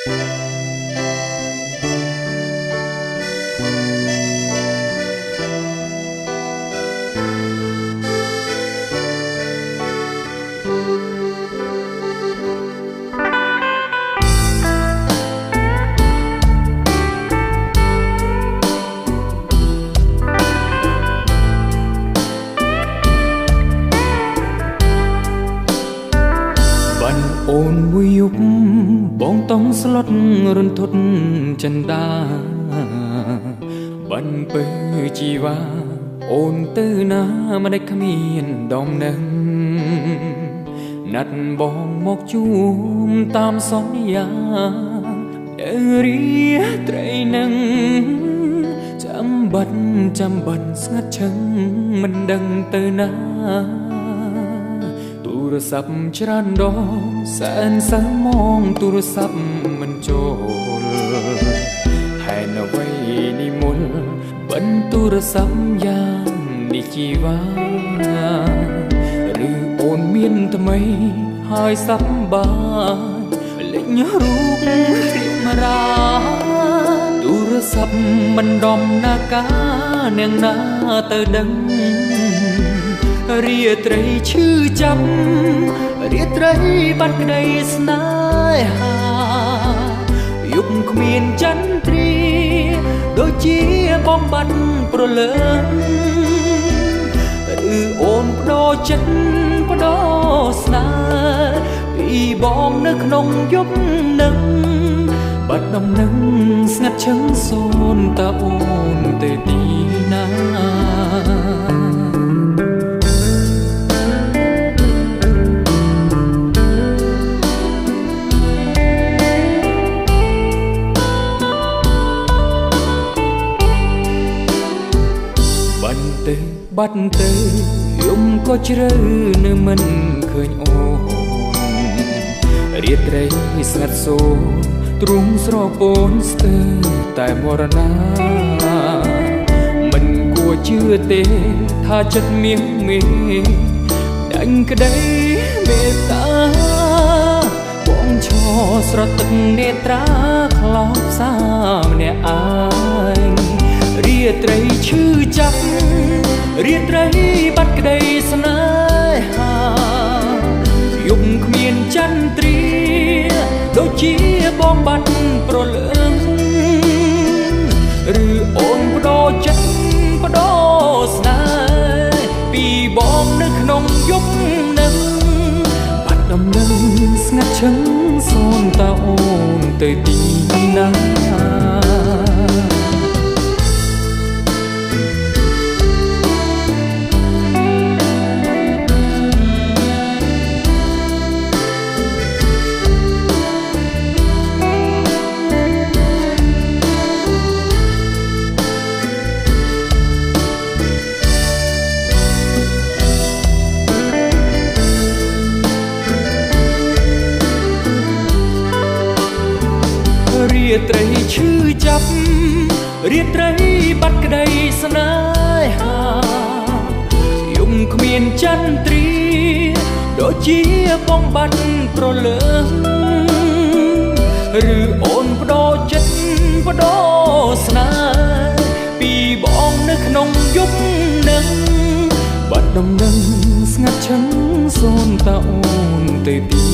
អូនមួយយប់បងតង់ស្លុតរន្ធត់ចិន្តាបានពើជីវ៉ាអូនទៅណាមិនได้គ្មានដំណឹងណាត់បងមកជួមតាមសន្យារីត្រីនឹងចាំបាត់ស្ងាត់ឈឹងមិនដឹងទៅណាទូរស័ព្ទច្រើនដងសែនសើមងទូរស័ព្ទមិនចូលហើយនៅវ័យនេះមុនបិណ្ឌទូរស័ព្ទយ៉ាងនេះជីវ៉ាឬអូនមានថ្មីហើយសប្បាយលេចរូបរៀបរាទូរស័ព្ទមិនដំណាកានាងណាទៅដឹងរាត្រីឈឺចាប់រាត្រីបាត់ក្តីស្នេហាយប់គ្មានចន្ទ្រាដូចជាបំបត្តិប្រលើងឬអូនបដូរចិត្តបដូរស្នេហ៍ពីបងនៅក្នុងយប់នឹងបាត់ដំណឹងស្ងាត់ឈឹងសូនតើអូនទៅទីណាបាត់ទៅយំក៏ជ្រៅនៅមិនឃើញអូនរាត្រីស្ងាត់សូរទ្រុងស្រពោនស្ទើរតែមរណាមិនគួរជឿទេថាចិត្តមៀងមេដាញ់ក្តីមេត្តាបងឈរស្រទឹកនេត្រាខ្លោបសាម្នាក់ឯងរាត្រីឈឺចាប់រាត្រីបាត់ក្តីស្នេហាយប់គ្មានចន្ទ្រាដូចជាបងបាត់ប្រលើងឬអូនបដូរចិត្តបដូរស្នេហ៍ពីបងនៅក្នុងយប់នឹងបាត់ដំណឹងស្ងាត់ឈឹងសូនតើអូនទៅទីណារាត្រីឈឺចាប់រាត្រីបាត់ក្តីស្នេហាយំគ្មានចន្ទ្រាដូចជាបងបាត់ប្រលើងឬអូនបដូរចិត្តបដូរស្នេហ៍ពីបងនៅក្នុងយប់នឹងបាត់ដំណឹងស្ងាត់ឈឹងសូនតើអូនទៅទី